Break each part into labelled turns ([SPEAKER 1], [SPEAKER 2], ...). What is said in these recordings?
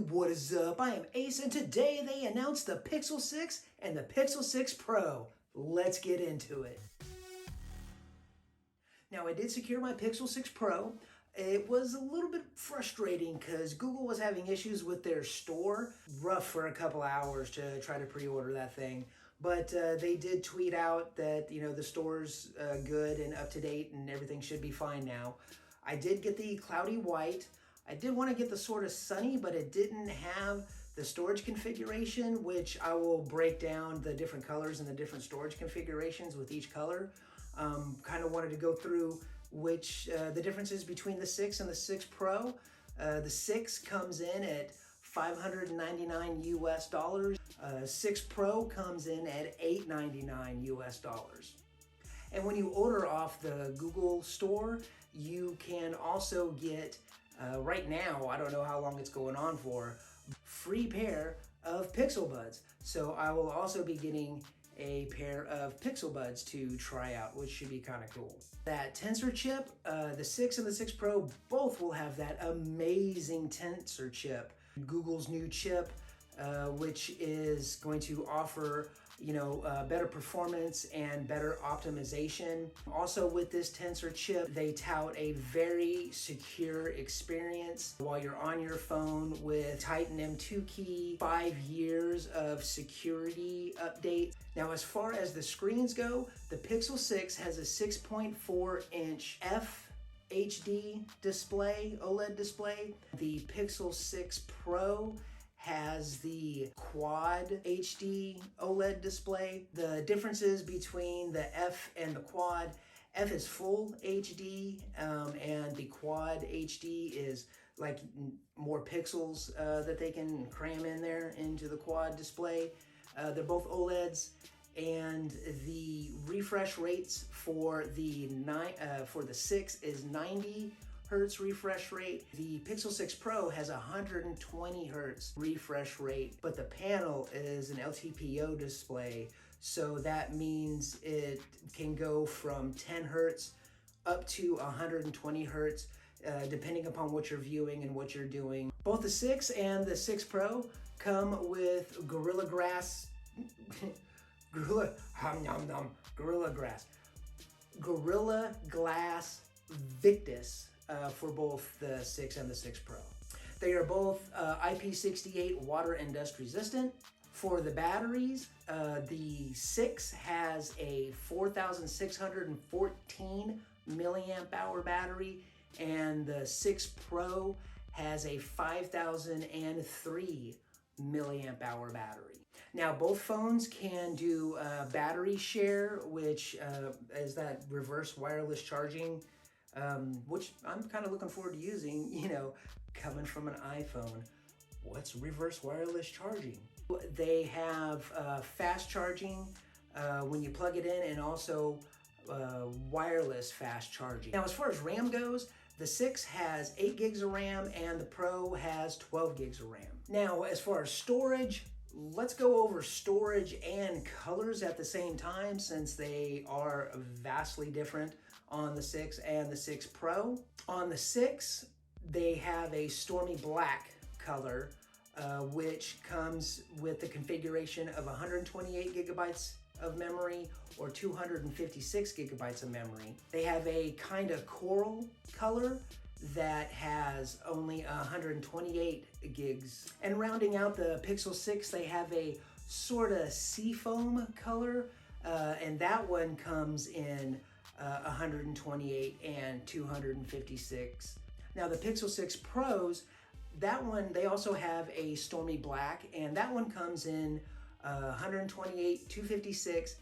[SPEAKER 1] YouTube, what is up? I am Ace, and today they announced the Pixel 6 and the Pixel 6 Pro. Let's get into it. Now, I did secure my Pixel 6 Pro. It was a little bit frustrating because Google was having issues with their store. Rough for a couple hours to try to pre-order that thing. But they did tweet out that, the store's good and up to date and everything should be fine now. I did get the cloudy white. I did want to get the sort of sunny, but it didn't have the storage configuration, which I will break down the different colors and the different storage configurations with each color. Kind of wanted to go through the differences between the 6 and the 6 Pro. The 6 comes in at $599 US. 6 Pro comes in at $899 US. And when you order off the Google store, you can also get, right now, I don't know how long it's going on for, free pair of Pixel Buds. So I will also be getting a pair of Pixel Buds to try out, which should be kind of cool. That Tensor Chip, the 6 and the 6 Pro both will have that amazing Tensor Chip. Google's new chip, which is going to offer, better performance and better optimization. Also with this Tensor Chip, they tout a very secure experience while you're on your phone with Titan M2 key, 5 years of security update. Now, as far as the screens go, the Pixel 6 has a 6.4-inch HD display, OLED display. The Pixel 6 Pro has the Quad HD OLED display. The differences between the F and the Quad: F is full HD, and the Quad HD is like more pixels that they can cram in there into the Quad display. They're both OLEDs, and the refresh rates for the 6 is 90 Hertz refresh rate. The Pixel 6 Pro has 120 Hertz refresh rate, but the panel is an LTPO display, so that means it can go from 10 Hertz up to 120 Hertz, depending upon what you're viewing and what you're doing. Both the 6 and the 6 Pro come with Gorilla Glass Victus for both the 6 and the 6 Pro. They are both IP68 water and dust resistant. For the batteries, the 6 has a 4,614 milliamp hour battery, and the 6 Pro has a 5,003 milliamp hour battery. Now, both phones can do battery share, which is that reverse wireless charging, which I'm kind of looking forward to using, coming from an iPhone. What's reverse wireless charging? They have fast charging when you plug it in, and also wireless fast charging. Now, as far as RAM goes, the 6 has 8 gigs of RAM and the Pro has 12 gigs of RAM. Now, as far as storage, let's go over storage and colors at the same time, since they are vastly different on the 6 and the 6 Pro. On the 6, they have a stormy black color, which comes with the configuration of 128 gigabytes of memory or 256 gigabytes of memory. They have a kind of coral color that has only 128 gigs. And rounding out the Pixel 6, they have a sort of seafoam color, and that one comes in 128 and 256. Now, the Pixel 6 Pros, that one, they also have a stormy black, and that one comes in 128, 256,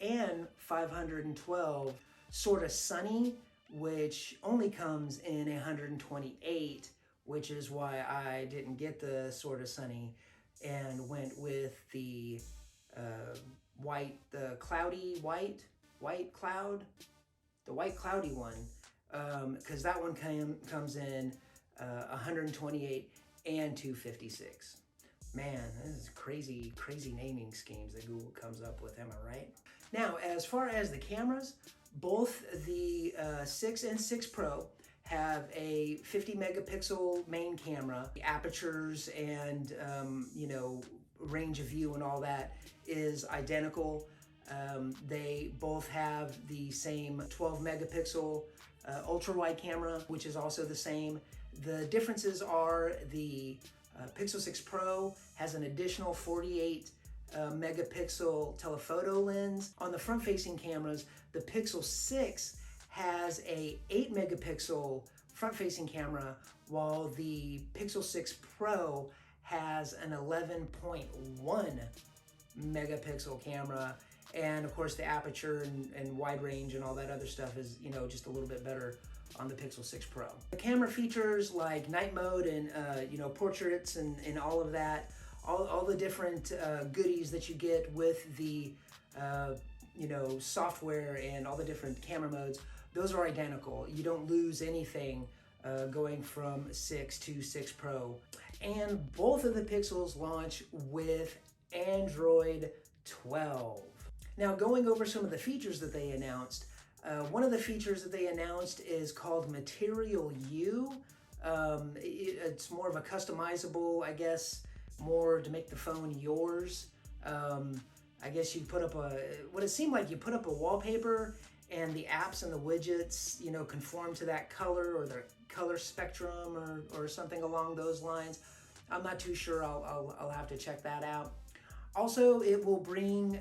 [SPEAKER 1] and 512. Sort of sunny, which only comes in 128, which is why I didn't get the sort of sunny and went with the white cloudy one, because that one comes in 128 and 256. Man, this is crazy naming schemes that Google comes up with, am I right? Now, as far as the cameras, both the 6 and 6 Pro have a 50 megapixel main camera. The apertures and, range of view and all that is identical. They both have the same 12 megapixel ultra wide camera, which is also the same. The differences are the Pixel 6 Pro has an additional 48 megapixel telephoto lens. On the front facing cameras, the Pixel 6 has a 8 megapixel front facing camera, while the Pixel 6 Pro has an 11.1 megapixel camera. And of course the aperture and wide range and all that other stuff is, just a little bit better on the Pixel 6 Pro. The camera features like night mode and, portraits and all of that, all the different goodies that you get with the, software and all the different camera modes, those are identical. You don't lose anything going from 6 to 6 Pro. And both of the Pixels launch with Android 12. Now, going over some of the features that they announced, one of the features that they announced is called Material U. It's more of a customizable, I guess, more to make the phone yours. I guess you put up what it seemed like you put up a wallpaper and the apps and the widgets, conform to that color or the color spectrum or something along those lines. I'm not too sure. I'll have to check that out. Also, it will bring,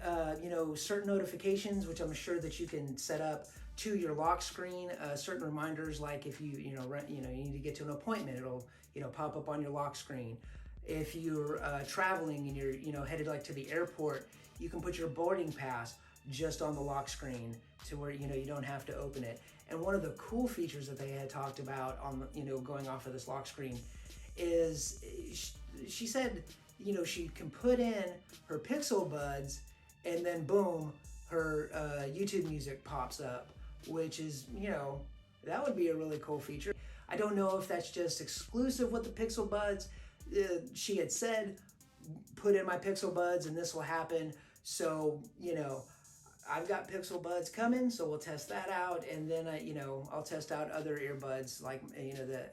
[SPEAKER 1] certain notifications, which I'm sure that you can set up to your lock screen. Certain reminders, like if you need to get to an appointment, it'll, pop up on your lock screen. If you're traveling and you're, headed like to the airport, you can put your boarding pass just on the lock screen to where, you don't have to open it. And one of the cool features that they had talked about on, going off of this lock screen is she said, she can put in her Pixel Buds and then boom, her YouTube music pops up, which is, that would be a really cool feature. I don't know if that's just exclusive with the Pixel Buds. She had said, put in my Pixel Buds and this will happen. So, I've got Pixel Buds coming, so we'll test that out. And then, I'll test out other earbuds like, the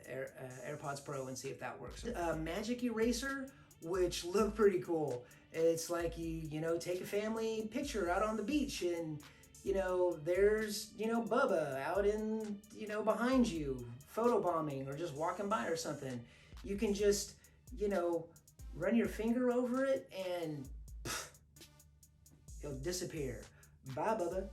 [SPEAKER 1] AirPods Pro and see if that works. Magic Eraser, which look pretty cool. It's like you take a family picture out on the beach and, there's, Bubba out in, behind you, photobombing or just walking by or something. You can just, run your finger over it and pff, it'll disappear. Bye, Bubba.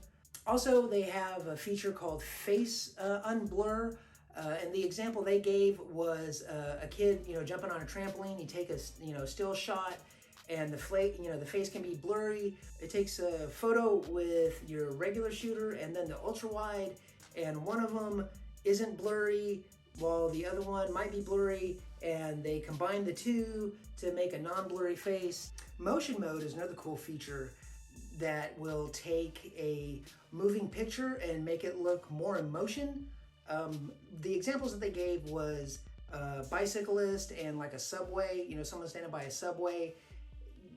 [SPEAKER 1] Also, they have a feature called Face Unblur. And the example they gave was a kid, jumping on a trampoline. You take a, still shot, and the face can be blurry. It takes a photo with your regular shooter and then the ultra wide, and one of them isn't blurry while the other one might be blurry, and they combine the two to make a non-blurry face. Motion mode is another cool feature that will take a moving picture and make it look more in motion. The examples that they gave was a bicyclist and like a subway, someone standing by a subway.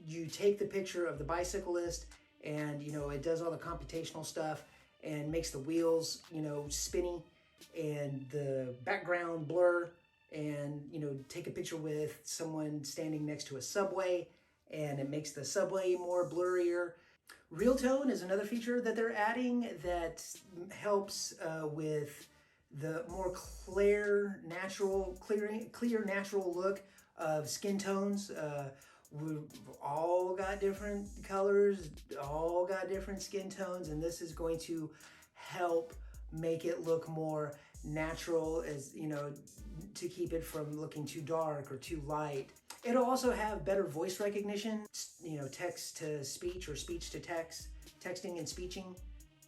[SPEAKER 1] You take the picture of the bicyclist and, it does all the computational stuff and makes the wheels, spinny and the background blur, and, take a picture with someone standing next to a subway and it makes the subway more blurrier. Real tone is another feature that they're adding that helps with the more clear natural look of skin tones. We've all got different colors, all got different skin tones, and this is going to help make it look more natural, as to keep it from looking too dark or too light. It'll also have better voice recognition, text to speech or speech to text, texting and speeching,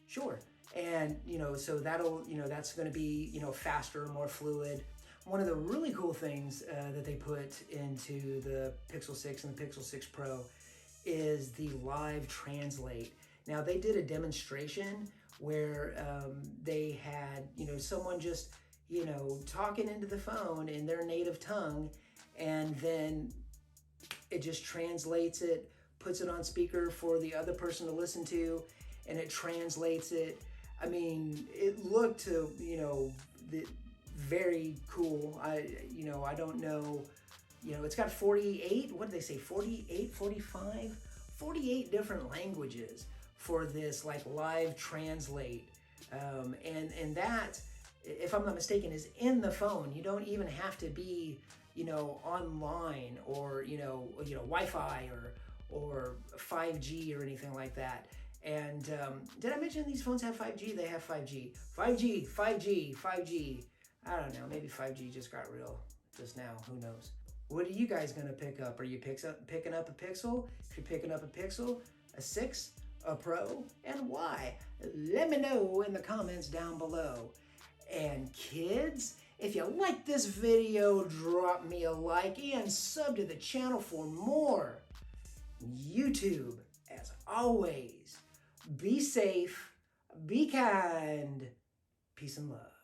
[SPEAKER 1] sure. And, so that'll, that's going to be, faster, more fluid. One of the really cool things that they put into the Pixel 6 and the Pixel 6 Pro is the live translate. Now, they did a demonstration where they had, someone just, talking into the phone in their native tongue, and then it just translates it, puts it on speaker for the other person to listen to, and it translates it. I mean, it looked to, very cool. I don't know, it's got 48, what did they say, 48, 45? 48 different languages for this like live translate. And that, if I'm not mistaken, is in the phone. You don't even have to be, online or, Wi-Fi or 5G or anything like that. And did I mention these phones have 5G? They have 5G. 5G, 5G, 5G. I don't know, maybe 5G just got real just now, who knows. What are you guys gonna pick up? Are you picking up a Pixel? If you're picking up a Pixel, a 6, a Pro, and why? Let me know in the comments down below. And kids, if you like this video, drop me a like and sub to the channel for more. YouTube, as always, be safe, be kind, peace and love.